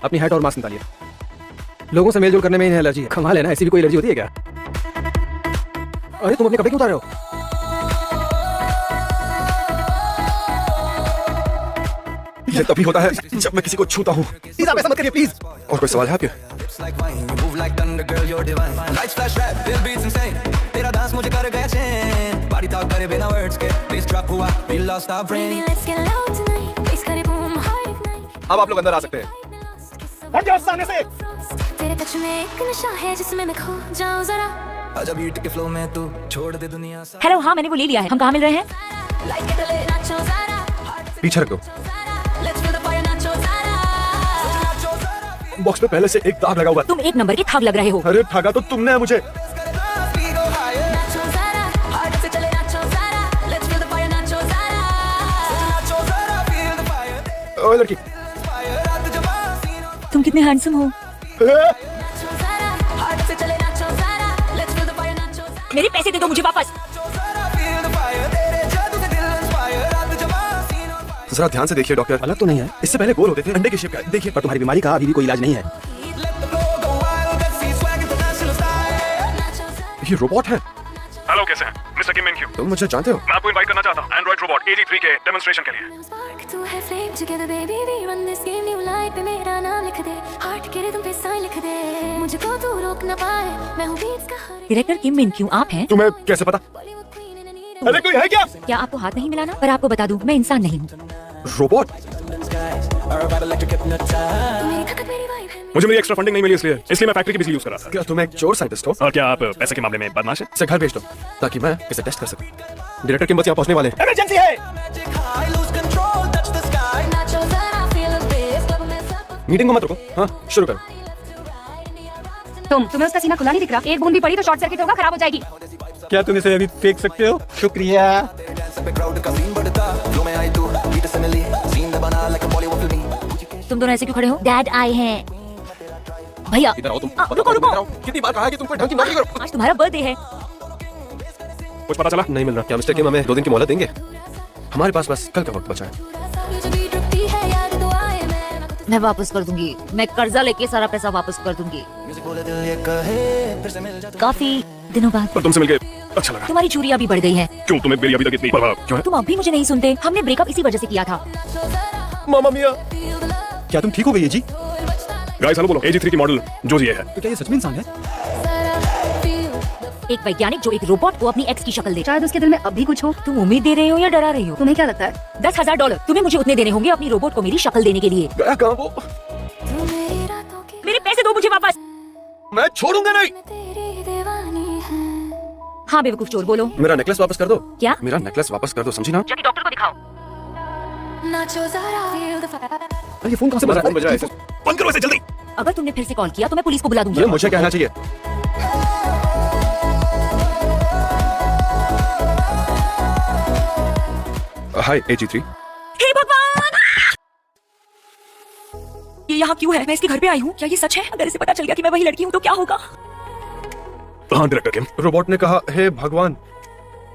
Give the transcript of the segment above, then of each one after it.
अपनी हैट और मास्क निकालिए। लोगों से मेलजोल करने में इन्हें एलर्जी है। कमाल है ना, ऐसी भी कोई एलर्जी होती है क्या? अरे तुम अपने कपड़े क्यों उतार रहे हो? ये तभी होता है जब मैं किसी को छूता हूँ। प्लीज आप ऐसा मत करिए प्लीज। और कोई सवाल है आपके? अब आप लोग अंदर आ सकते हैं। हट जाओ सामने से। तेरे टच में एक नशा है जिसमें मैं खो जाऊं जरा। आजा बीट के फ्लो में तू छोड़ दे दुनिया सा। हेलो, हाँ मैंने वो ले लिया है। हम कहाँ मिल रहे हैं? लाइक के तले नाचो जरा। पीछे रख दो। लेट्स फील द फायर नाचो जरा। बॉक्स पे पहले से एक दाग लगा हुआ है। तुम एक नंबर के ठग लग रहे हो। अरे ठगा तो तुमने है मुझे। नाचो जरा। हार्ट से चले नाचो जरा। लेट्स फील द फायर नाचो जरा। ओए लड़की। तुम कितने हैंडसम हो। नाचो जरा। हार्ट से चले नाचो जरा। लेट्स फील द फायर नाचो जरा। मेरे पैसे दे दो मुझे वापस। जरा ध्यान से देखिए डॉक्टर। अलग तो नहीं है, इससे पहले गोल होते थे, अंडे की शेप का है। देखिए पर तुम्हारी बीमारी का अभी भी कोई इलाज नहीं है। ये रोबोट है। हेलो, कैसे हैं मिस्टर किम इन क्यू? तुम मुझे जानते हो? मैं आपको इनवाइट करना चाहता हूँ एंड्रॉइड रोबोट AG3 के डेमोन्स्ट्रेशन के लिए। Spark, तू है flame together baby we run this game new light पे मेरा नाम लिख दे। हार्ट के रिदम पे साइन लिख दे। मुझको तू रोक ना पाए, मैं हूँ बीट्स का हर डायरेक्टर किम मिन क्यों आप हैं? तुम्हें कैसे पता? Bollywood queen in need. अरे कोई है क्या? क्या आपको हाथ नहीं मिलाना? पर आपको बता दूं, मैं इंसान नहीं हूँ। रोबोट? मेरी ताकत मेरी वाइब है। मुझे मेरी एक्स्ट्रा फंडिंग नहीं मिली इसलिए मैं फैक्ट्री की बिजली यूज कर रहा था। क्या तुम एक चोर साइंटिस्ट हो? और क्या आप पैसे के मामले में बदमाश हैं? इसे घर भेज दो ताकि मैं इसे टेस्ट कर सकूं। डायरेक्टर किम बस यहाँ पहुंचने वाले हैं। इमरजेंसी है। नाचो जरा feel the bass club में सब। मीटिंग को मत रुको। हाँ शुरू करो। तुम्हें उसका सीना खुला नहीं दिख रहा? एक बूंद भी पड़ी तो शॉर्ट सर्किट होगा, खराब हो जाएगी। क्या तुम इसे अभी फेंक सकते हो? शुक्रिया। तुम दोनों ऐसे क्यों खड़े हो? डैड आए हैं। भैया इधर आओ तुम। रुको रुको। कितनी बार कहा है कि तुम कोई ढंग की नौकरी करो? आज तुम्हारा बर्थडे है। कुछ पता चला? नहीं मिल रहा। क्या मिस्टर किम हमें 2 दिन की मोहलत देंगे? हमारे पास बस कल का वक्त बचा है। जो भी रुकती है याद दुआएं मैं। मैं वापस कर दूंगी। मैं कर्जा लेके सारा पैसा वापस कर दूंगी। काफी दिनों बाद पर तुमसे मिलके अच्छा लगा। तुम्हारी चूड़ियां भी बढ़ गई है। क्यों तुम्हें मेरी अभी तक इतनी परवाह क्यों है? तुम अब भी मुझे नहीं सुनते। हमने ब्रेकअप इसी वजह से किया था। मामा मिया, क्या तुम ठीक हो गई जी? गाइस हेलो बोलो। AG3 की मॉडल जो ये है। तो क्या ये सच में इंसान है? एक वैज्ञानिक जो एक रोबोट को अपनी एक्स की शक्ल दे। शायद उसके दिल में अब भी कुछ हो। तुम उम्मीद दे रहे हो या डरा रही हो? तुम्हें क्या लगता है? $10,000 तुम्हें मुझे उतने देने होंगे अपनी रोबोट को मेरी शक्ल देने के लिए। गया कहाँ वो? तू मेरी रातों की मेरे पैसे दो मुझे वापस। मैं छोड़ूंगा नहीं। मैं तेरी दीवानी है। हाँ बेवकूफ चोर, बोलो। मेरा नेकलेस वापस कर दो। क्या? मेरा नेकलेस वापस कर दो, समझी ना? जाके डॉक्टर को दिखाओ। नाचो जरा feel the fire। ये फोन कहाँ से बज रहा है? फोन बज रहा है। बंद करो इसे जल्दी। अगर तुमने फिर से कॉल किया तो मैं पुलिस को बुला दूंगी। ये मुझे कहना चाहिए। हाय AG3। हे भगवान! ये यहाँ क्यों है? मैं इसके घर पे आई हूँ। क्या ये सच है? अगर इसे पता चल गया कि मैं वही लड़की हूँ तो क्या होगा? हाँ डायरेक्टर किम, रोबोट ने कहा हे भगवान।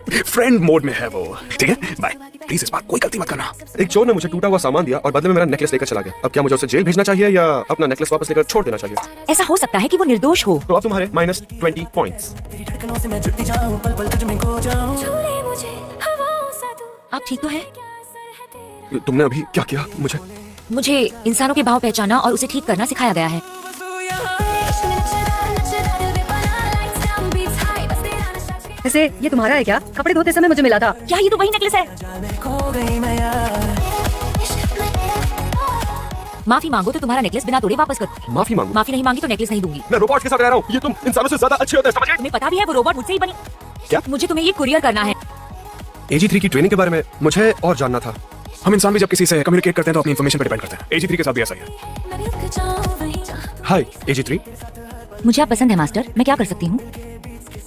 फ्रेंड मोड में है वो। ठीक है बाय। प्लीज इस बार कोई गलती मत करना। एक चोर ने मुझे टूटा हुआ सामान दिया और बदले में मेरा नेकलेस लेकर चला गया। अब क्या मुझे उसे जेल भेजना चाहिए या अपना नेकलेस वापस लेकर छोड़ देना चाहिए? ऐसा हो सकता है कि वो निर्दोष हो। तो अब तुम्हारे -20 पॉइंट्स। झूले मुझे हवाओं सा तू। आप ठीक तो हैं? क्या असर है तेरा? तुमने अभी क्या किया? मुझे इंसानों के भाव पहचाना और उसे ठीक करना सिखाया गया है। वैसे ये तुम्हारा है क्या? कपड़े धोते समय मुझे मिला था। क्या ये तो वही नेकलेस है? माफी मांगो तो तुम्हारा नेकलेस बिना तोड़े वापस कर दूंगी। माफी मांगू? माफी नहीं मांगी तो नेकलेस नहीं दूंगी। मैं रोबोट के साथ रह रहा हूँ। ये तुम इंसानों से ज्यादा अच्छे होते हैं, समझ गए? तुम्हें पता भी है वो रोबोट मुझसे ही बनी। क्या? मुझे तुम्हें ये कुरियर करना है। AG3 की ट्रेनिंग के बारे में मुझे और जानना था। हम इंसान भी जब किसी से कम्युनिकेट करते हैं तो अपनी इन्फॉर्मेशन पर डिपेंड करते हैं। AG3 के साथ भी ऐसा ही है। मैं रुक जाऊं वहीं जहाँ। हाय AG3। मुझे आप पसंद है मास्टर। मैं क्या कर सकती हूँ?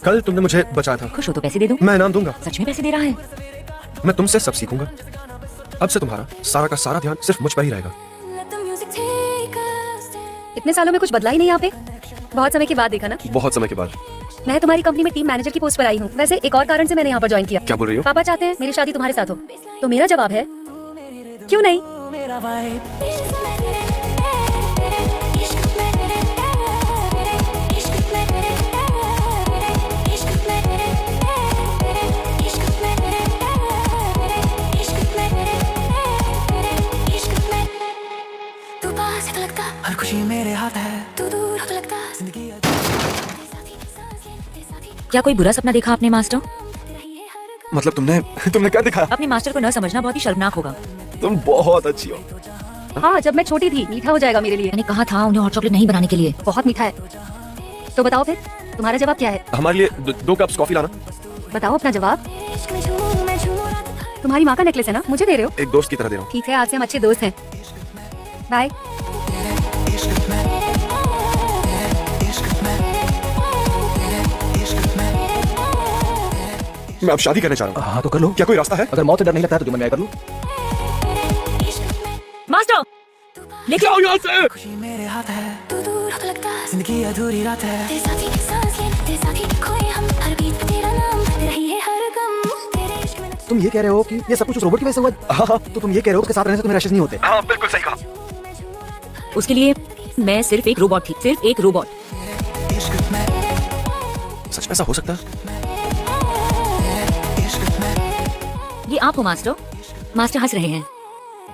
कल तुमने मुझे बचाया था। खुश हो तो पैसे दे दूं। मैं इनाम दूंगा। सच में पैसे दे रहा है? मैं तुमसे सब सीखूंगा। अब से तुम्हारा का सारा ध्यान सिर्फ मुझ पर ही रहेगा। Let the music take us there। इतने सालों में कुछ बदला ही नहीं यहाँ पे। बहुत समय के बाद देखा ना। बहुत समय के बाद। मैं तुम्हारी कंपनी में टीम मैनेजर की पोस्ट पर आई हूँ। वैसे एक और कारण से मैंने यहाँ पर ज्वाइन किया। क्या बोल रही हो? पापा चाहते हैं मेरी शादी तुम्हारे साथ हो। तो मेरा जवाब है क्यों नहीं। Feels like इश्क में इश्क में इश्क में इश्क में इश्क में इश्क में तू पास है तो लगता हर खुशी मेरे हाथ है तू दूर हो तो लगता जिंदगी क्या कोई बुरा सपना देखा आपने मास्टर? मतलब तुमने क्या दिखाया? अपने मास्टर को न समझना बहुत ही शर्मनाक होगा। तुम बहुत अच्छी हो। हाँ, जब मैं छोटी थी मीठा हो जाएगा मेरे लिए। मैंने कहा था उन्हें हॉट चॉकलेट नहीं बनाने के लिए। बहुत मीठा है। तो बताओ फिर तुम्हारा जवाब क्या है? हमारे लिए 2 कप्स कॉफी लाना। बताओ अपना जवाब। इश्क में झूम मैं झूम तुम्हारी माँ का नेकलेस है ना, मुझे दे रहे हो? एक दोस्त की तरह दे रहा हूँ। ठीक है, आज से हम अच्छे दोस्त हैं। बाय। मैं अब शादी करने चाह रहा हूँ। हाँ तो कर लो। क्या कोई रास्ता है? अगर मौत से डर नहीं लगता है तो जो मैं कर लूँ। मास्टर लेकिन जाओ यहाँ से। खुशी मेरे हाथ है तू दूर हो तो लगता जिंदगी अधूरी रात है तेरे साथी सांस लें तेरे साथी खोए हम हर बीट पे तेरा नाम तेरा ही है हर गम तेरे इश्क में तुम ये कह रहे हो कि ये सब कुछ उस रोबोट की वजह से हुआ? हाँ, तो तुम ये कह रहे हो उसके साथ रहने से तुम्हें रैशेस नहीं होते? हाँ बिल्कुल सही कहा। उसके लिए मैं सिर्फ एक रोबोट थी, सिर्फ एक रोबोट। सच में ऐसा हो सकता है? ये आप हो मास्टर? मास्टर हंस रहे हैं।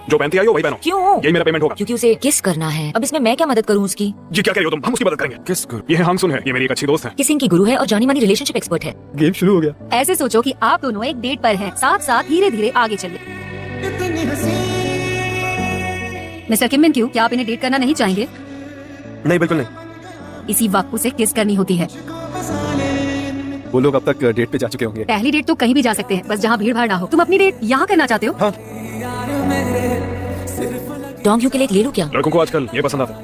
जो पहनती आई हो वही पहनो। क्यों? यही मेरा पेमेंट होगा। क्योंकि उसे किस करना है। अब इसमें मैं क्या मदद करूं उसकी? जी क्या कह रही हो तुम? हम उसकी मदद करेंगे। किस गुरु? ये हांगसुन है, ये मेरी एक अच्छी दोस्त है। किसिंग की गुरु है और जानी मानी रिलेशनशिप एक्सपर्ट है। गेम शुरू हो गया। ऐसे सोचो कि आप दोनों एक डेट पर हैं, साथ साथ धीरे धीरे आगे चलिए। मिस्टर किम मिन क्यू, क्या आप इन्हें डेट करना नहीं चाहेंगे? नहीं बिल्कुल नहीं। इसी वक्त उसे किस करनी होती है। वो लोग अब तक डेट पे जा चुके होंगे। पहली डेट तो कहीं भी जा सकते हैं, बस जहाँ भीड़ भाड़ ना हो। तुम अपनी डेट यहाँ करना चाहते हो? हाँ। डोंगियों के लिए एक ले लूं क्या? लड़कों को आजकल ये पसंद आता है।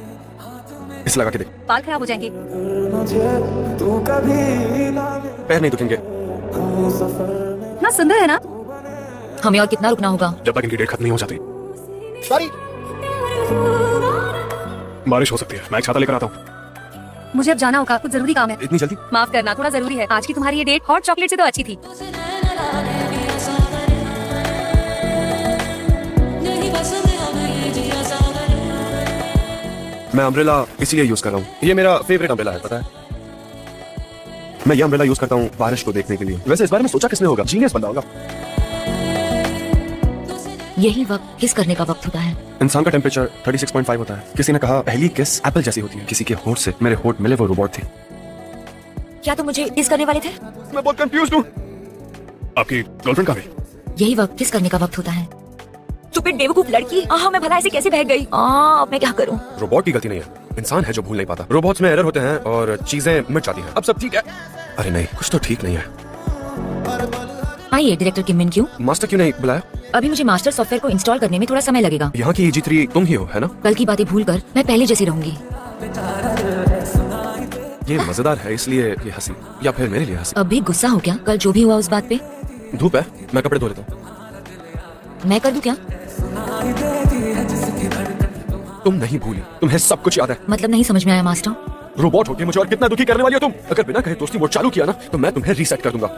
इस लगा के देख। बाल खराब हो जाएंगे। पैर नहीं दुखेंगे। ना सुंदर है ना? हमें और कितना रुकना होगा? जब तक इनकी डेट खत्म नहीं हो जाती। सॉरी। बारिश हो सकती है, मैं एक छाता लेकर आता हूँ। मुझे अब जाना होगा, कुछ जरूरी काम है। इतनी जल्दी? माफ करना, थोड़ा जरूरी है। आज की तुम्हारी ये डेट हॉट चॉकलेट से तो अच्छी थी। मैं अम्ब्रेला इसीलिए यूज कर रहा हूँ। ये मेरा फेवरेट अम्ब्रेला है, पता है। मैं ये अम्ब्रेला यूज करता हूँ बारिश को देखने के लिए। वैसे इस बारे में सोचा किसने होगा? जीनियस बंदा होगा। यही वक्त किस करने का वक्त होता है। इंसान का टेम्परेचर 36.5 होता है। किसी ने कहा पहली किस एप्पल जैसी होती है। किसी के होंठ से मेरे होंठ मिले वो रोबोट थे। क्या तुम मुझे किस करने वाले थे? मैं बहुत कंफ्यूज हूँ। आपकी गर्लफ्रेंड कहाँ गई? यही वक्त किस करने का वक्त होता है। स्टूपिड बेवकूफ लड़की। मैं भला ऐसे कैसे बह गई? अब मैं क्या करूं? रोबोट की गलती नहीं है, इंसान है जो भूल नहीं पाता। रोबोट्स में एरर होते हैं और चीजें मिट जाती हैं। अब सब ठीक है। अरे नहीं, कुछ तो ठीक नहीं है। आइए डायरेक्टर किम मिन क्यू। मास्टर क्यों नहीं बुलाया? अभी मुझे मास्टर सॉफ्टवेयर को इंस्टॉल करने में थोड़ा समय लगेगा। यहाँ की G3 तुम ही हो, है ना? कल की बातें भूल कर मैं पहले जैसी रहूंगी। ये मजेदार है इसलिए ये हंसी, या फिर मेरे लिए हंसी। अब भी गुस्सा हो क्या? कल जो भी हुआ उस बात पे? धूप है, मैं कपड़े धो लेता हूँ। मैं कर दूं क्या? तुम नहीं भूली, तुम्हें सब कुछ याद है। मतलब नहीं समझ में आया मास्टर। रोबोट होके मुझे और कितना दुखी करने वाली हो तुम। अगर बिना कहे दोस्ती मोड चालू किया ना तो मैं तुम्हें रीसेट कर दूंगा।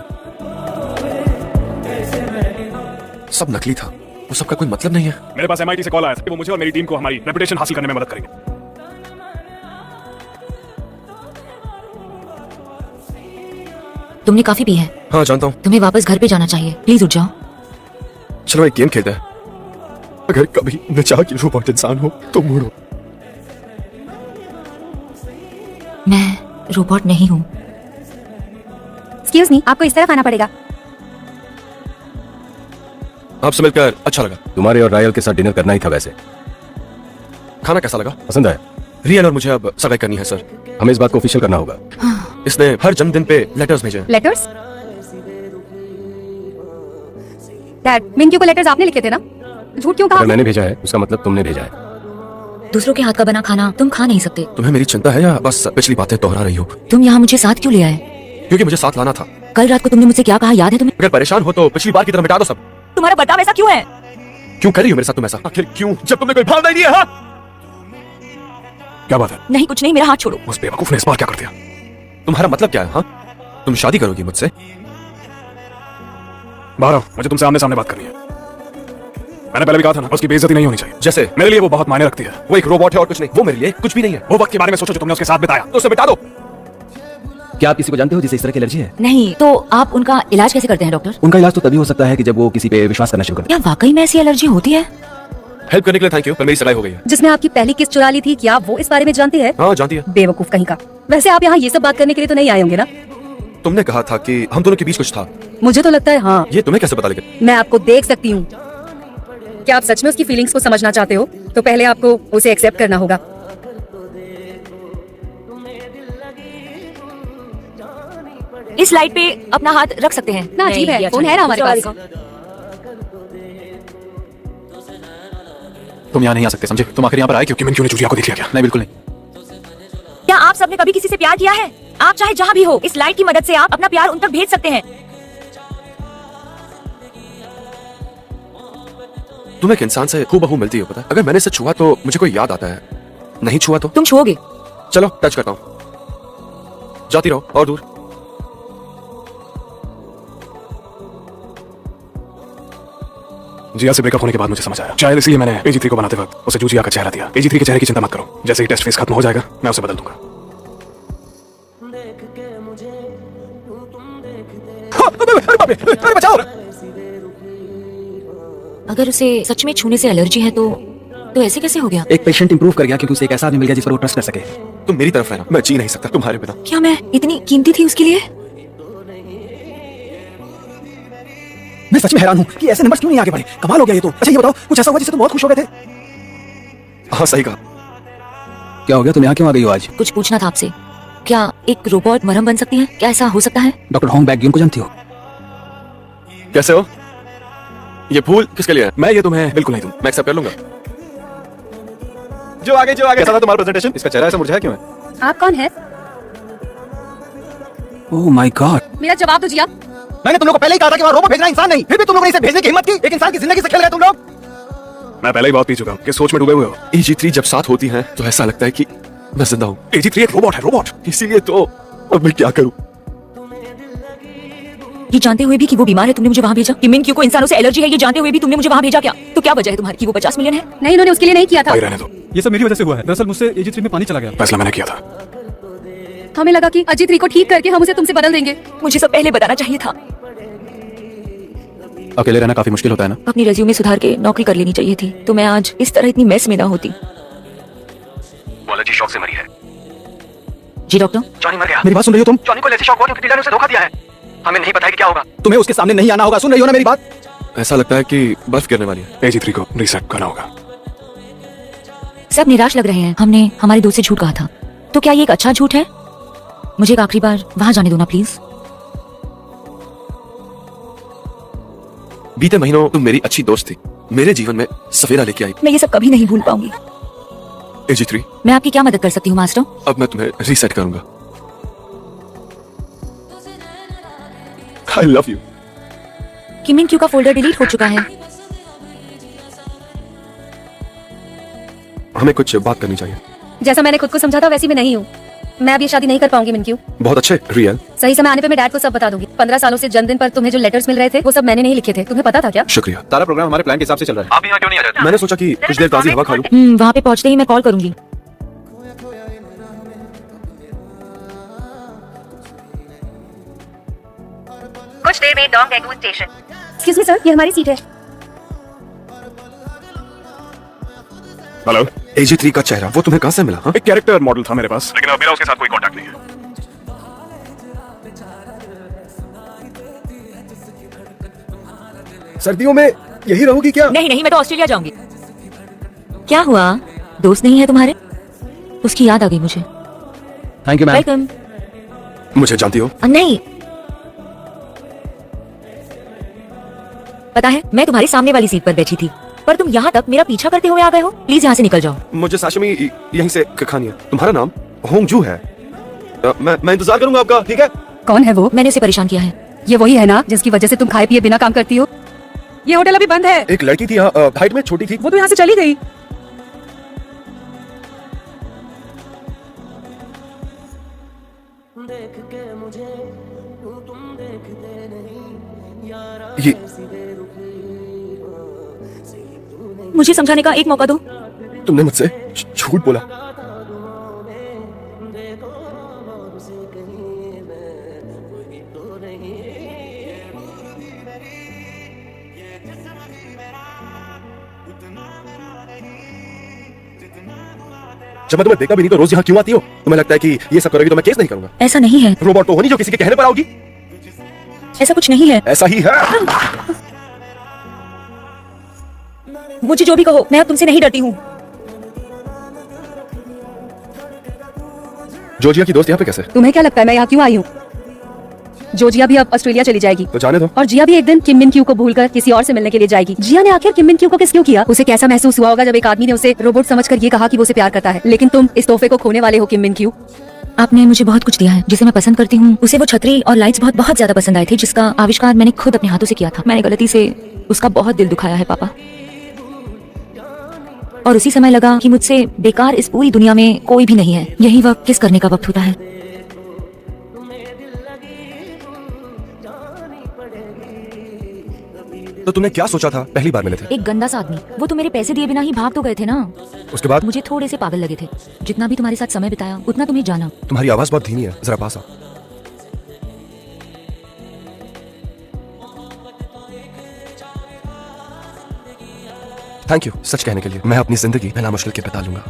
सब नकली था, वो सब का कोई मतलब नहीं है। मेरे पास MIT से कॉल आया था कि वो मुझे और मेरी टीम को हमारी रेपुटेशन हासिल करने में मदद करेंगे। तुमने काफी पी है। हाँ जानता हूँ। तुम्हें वापस घर पे जाना चाहिए। प्लीज उठ जाओ। चलो एक गेम खेलते हैं। अगर कभी न चाह कि रोबोट इंसान हो तो मुड़ो। मैं रोबोट नहीं हूँ। एक्सक्यूज मी, आपको इस तरफ आना पड़ेगा। आपसे मिलकर अच्छा लगा। तुम्हारे और रायल के साथ डिनर करना ही था। वैसे खाना कैसा लगा? पसंद आया? रियल और मुझे अब सगाई करनी है सर। हमें इस बात को ऑफिशियल करना होगा। इसने हर जन्मदिन पे लेटर्स भेजे हैं। लेटर्स? डैड, मिंक्यू को लेटर्स आपने लिखे थे ना? झूठ क्यों कहा? अगर मैंने भेजा है उसका मतलब तुमने भेजा है। दूसरों के हाथ का बना खाना तुम खा नहीं सकते। तुम्हें मेरी चिंता है या बस पिछली बातें दोहरा रही हो? तुम यहाँ मुझे साथ क्यों ले आए? क्योंकि मुझे साथ लाना था। कल रात को तुमने मुझसे क्या कहा याद है तुम्हें? अगर परेशान हो तो पिछली बार की तरह मिटा दो सब। तुम्हारा बर्ताव ऐसा क्यों है? क्यों कर रही हो मेरे साथ तुम ऐसा? आखिर क्यों, जब तुमने कोई भावना ही नहीं है? हाँ? क्या बात है? नहीं कुछ नहीं, मेरा हाथ छोड़ो। उस बेवकूफ ने इस बार क्या कर दिया? तुम्हारा मतलब क्या है? हाँ, तुम शादी करोगी मुझसे? बाहर आओ, मुझे तुमसे आमने सामने बात करनी है। मैंने पहले भी कहा था ना, उसकी बेइज्जती नहीं होनी चाहिए। जैसे मेरे लिए वो बहुत मायने रखती है। वो एक रोबोट है और कुछ नहीं। वो मेरे लिए कुछ भी नहीं है। वो वक्त के बारे में सोचो जो तुमने उसके साथ बिताया, तो उसे बिता दो। क्या आप किसी को जानते हो जिसे इस तरह की एलर्जी है? नहीं, तो आप उनका इलाज कैसे करते हैं डॉक्टर? उनका इलाज तो तभी हो सकता है कि जब वो किसी पे विश्वास करना शुरू कर क्या वाकई में ऐसी एलर्जी होती है? हेल्प करने के लिए थैंक यू, पर मेरी सगाई हो गई है। जिसने आपकी पहली किस चुरा ली थी, क्या वो इस बारे में जानती है? हाँ जानती है। बेवकूफ कहीं का। वैसे आप यहाँ ये सब बात करने के लिए तो नहीं आए होंगे ना? तुमने कहा था कि हम दोनों के बीच कुछ था। मुझे तो लगता है हाँ। ये तुम्हें कैसे पता? लेकिन मैं आपको देख सकती हूँ। क्या आप सच में उसकी फीलिंग्स को समझना चाहते हो तो पहले आपको उसे एक्सेप्ट करना होगा। इस लाइट पे अपना हाथ रख सकते हैं ना अजीब है, ये अच्छा फोन है ना हमारे दूसरा पास। वाला तुम यहाँ नहीं आ सकते, समझे? तुम आखिर यहाँ पर आए क्योंकि मिनक्यू ने जूलिया को देख लिया क्या? नहीं बिल्कुल नहीं। क्या आप सबने कभी किसी से प्यार किया है? आप चाहे जहाँ भी हो, इस लाइट की मदद से आप अपना प्यार उन तक भेज सकते हैं। तुम एक इंसान से हूबहू मिलती हो, पता है? अगर मैंने इसे छुआ तो मुझे कोई याद आता है, नहीं छुआ तो तुम छुओगे? चलो टच करता हूँ। जाती रहो और दूर। जिया से ब्रेकअप होने के बाद मुझे समझ आया, शायद इसलिए मैंने AG3 को बनाते वक्त उसे जूजिया का चेहरा दिया। AG3 के चेहरे की चिंता मत करो, जैसे ही टेस्ट फेस खत्म हो जाएगा मैं उसे बदल दूंगा। अरे बचाओ! अगर उसे सच में छूने से एलर्जी है तो ऐसे कैसे हो गया? एक पेशेंट इंप्रूव कर गया क्योंकि उसे एक ऐसा आदमी मिल गया जिस पर वो ट्रस्ट कर सके। तुम मेरी तरफ रहना, मैं जी नहीं सकता तुम्हारे बिना। क्या मैं इतनी कीमती थी उसके लिए? मैं सच में हैरान हूँ कि ऐसे नंबर्स क्यों नहीं आगे बढ़े। कमाल हो गया ये तो। अच्छा ये बताओ, कुछ ऐसा हुआ जिससे तुम बहुत खुश हो गए थे? हाँ सही कहा। क्या हो गया? तुम यहाँ क्यों आ गई हो आज? कुछ पूछना था आपसे। क्या एक रोबोट मरहम बन सकती है? क्या ऐसा हो सकता है? डॉक्टर होंग बैक को जानती हो? कैसे हो? ये फूल किसके लिए है? मैं ये तुम्हें बिल्कुल नहीं दूं। मैं एक्सेप्ट कर लूंगा। जो आगे कैसा था तुम्हारा प्रेजेंटेशन? इसका चेहरा ऐसा मुरझाया क्यों है? आप कौन है? Oh my God. मेरा जवाब दो जिया। मैंने तुम लोग को पहले ही कहा था कि वहाँ रोबोट भेजना इंसान नहीं, फिर भी तुम लोगों ने इसे भेजने की हिम्मत की। एक इंसान की जिंदगी से खेल रहे तुम लोग। मैं पहले ही बहुत पी चुका हूँ। किस सोच में डूबे हुए हो? AG3 जब साथ होती हैं तो ऐसा लगता है कि मैं जिंदा हूँ। AG3 एक रोबोट है, रोबोट। इसीलिए तो अब मैं क्या करूँ? ये जानते हुए भी कि वो बीमार है तुमने मुझे वहाँ भेजा? कि मिनक्यू को इंसानों से एलर्जी है ये जानते हुए भी तुमने मुझे वहाँ भेजा क्या? तो क्या वजह है तुम्हारी कि वो 50 मिलियन है? नहीं, उन्होंने उसके लिए नहीं किया था। भाई रहने दो, ये सब मेरी वजह से हुआ है। दरअसल मुझसे AG3 में पानी चला गया। फैसला मैंने किया था। हमें लगा कि AG3 को ठीक करके हम उसे तुमसे बदल देंगे। मुझे सब पहले बताना चाहिए था। अकेले रहना काफी मुश्किल होता है ना? अपनी रेज्यूमे सुधार के नौकरी कर लेनी चाहिए थी, तो मैं आज इस तरह इतनी मेस में ना होती। एलर्जी शॉक से मरी है। जी डॉक्टर। जॉनी मर गया। मेरी बात सुन रही हो तुम? जॉनी को एलर्जी शॉक हुआ क्योंकि टीलर ने उसे धोखा दिया है। हमें नहीं पता है कि क्या होगा। तुम्हें उसके सामने नहीं आना होगा। सुन रही हो ना मेरी बात? ऐसा लगता है कि बर्फ गिरने वाली है। AG3 को रीसेट करना होगा। सब निराश लग रहे हैं। हमने हमारे दोस्त से झूठ कहा था, तो क्या ये एक अच्छा झूठ है? मुझे एक आखिरी बार वहां जाने दो ना प्लीज। बीते महीनों तुम मेरी अच्छी दोस्त थी, मेरे जीवन में सवेरा लेके आई। मैं ये सब कभी नहीं भूल पाऊंगी। AG3 मैं आपकी क्या मदद कर सकती हूँ मास्टर? अब मैं तुम्हें रीसेट करूंगा। I love you। कि मिनक्यू का फोल्डर डिलीट हो चुका है। हमें कुछ बात करनी चाहिए। जैसा मैंने खुद को समझा था वैसी मैं नहीं हूँ। मैं अब ये शादी नहीं कर पाऊंगी मिनक्यू। बहुत अच्छे रियल। सही समय आने पे मैं डैड को सब बता दूंगी। 15 सालों से जन्मदिन पर तुम्हें जो लेटर्स मिल रहे थे वो सब मैंने नहीं लिखे थे। तुम्हें पता था क्या? शुक्रिया। सारा प्रोग्राम हमारे प्लान के हिसाब से चल रहा है। आप यहाँ क्यों नहीं आ जाते? मैंने सोचा कि कुछ देर ताज़ी हवा खा लूं। वहाँ पे पहुँचते ही मैं कॉल करूंगी। कुछ देर में Dong Daegu station. Excuse me sir, ये हमारी सीट है। हेलो। AG3 का चेहरा वो तुम्हें कहाँ से मिला? हाँ? एक कैरेक्टर मॉडल था मेरे पास, लेकिन अब मेरा उसके साथ कोई कांटेक्ट नहीं है। सर्दियों में यही रहूंगी क्या? नहीं नहीं, मैं तो ऑस्ट्रेलिया जाऊंगी। क्या हुआ? दोस्त नहीं है तुम्हारे? उसकी याद आ गई मुझे। Thank you ma'am. वेलकम। मुझे जानती हो? नहीं, पता है मैं तुम्हारी सामने वाली सीट पर बैठी थी, पर तुम यहाँ तक मेरा पीछा करते हुए आ गए हो। प्लीज यहाँ से निकल जाओ। मुझे साशिमी यहीं से खानी है। तुम्हारा नाम होंगजू है। मैं इंतजार करूंगा आपका, ठीक है? कौन है वो? मैंने उसे परेशान किया है। ये वही है ना जिसकी वजह से तुम खाए पिए बिना काम करती हो? ये होटल अभी बंद है। एक लड़की थी यहाँ, हाइट में छोटी थी। वो तो यहाँ से चली गई। मुझे समझाने का एक मौका दो। तुमने मुझसे झूठ बोला। जब मैं तुम्हें देखा भी नहीं तो रोज यहाँ क्यों आती हो? तुम्हें लगता है कि ये सब करोगी तो मैं केस नहीं करूंगा? ऐसा नहीं है, रोबोट तो हो नहीं जो किसी के कहने पर आओगी। ऐसा कुछ नहीं है। ऐसा ही है। मुझे जो भी कहो, मैं अब तुमसे नहीं डरती हूँ। जॉर्जिया की दोस्त यहाँ पे कैसे? तुम्हें क्या लगता है मैं यहाँ क्यों आई हूँ? जोजिया भी अब ऑस्ट्रेलिया चली जाएगी तो जाने दो। और जिया भी एक दिन किम मिन क्यू को भूलकर किसी और से मिलने के लिए जाएगी। जिया ने आखिर किम मिन क्यू को किस क्यों किया? उसे कैसा महसूस हुआ होगा जब एक आदमी ने उसे रोबोट समझकर ये कहा कि वो उसे प्यार करता है, लेकिन तुम इस तोहफे को खोने वाले हो किम मिन क्यू। आपने मुझे बहुत कुछ दिया है जिसे मैं पसंद करती हूँ। उसे वो छतरी और लाइट्स बहुत बहुत ज्यादा पसंद आए थे जिसका आविष्कार मैंने खुद अपने हाथों से किया था। मैंने गलती से उसका बहुत दिल दुखाया है पापा। और उसी समय लगा कि मुझसे बेकार इस पूरी दुनिया में कोई भी नहीं है। यही वक्त किस करने का वक्त होता है। तो तुमने क्या सोचा था पहली बार मिले थे? एक गंदा सा आदमी। वो तो मेरे पैसे दिए बिना ही भाग तो गए थे ना। उसके बाद? मुझे थोड़े से पागल लगे थे। जितना भी तुम्हारे साथ समय बिताया उतना तुम्हें जाना। तुम्हारी आवाज बहुत धीमी है, जरा पास आओ। थैंक यू सच कहने के लिए। मैं अपनी जिंदगी बिना मुश्किल के बिता लूंगा।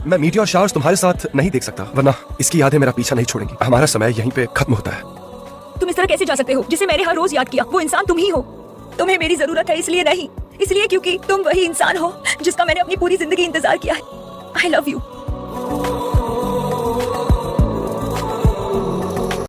मैं मीडिया और शार्स तुम्हारे साथ नहीं देख सकता, वरना इसकी यादें मेरा पीछा नहीं छोड़ेंगी। हमारा समय यहीं पे खत्म होता है। तुम इस तरह कैसे जा सकते हो जिसे मैंने हर रोज याद किया? वो इंसान तुम ही हो। तुम्हें मेरी जरूरत है इसलिए नहीं, इसलिए क्योंकि तुम वही इंसान हो जिसका मैंने अपनी पूरी जिंदगी इंतजार किया है। I love you.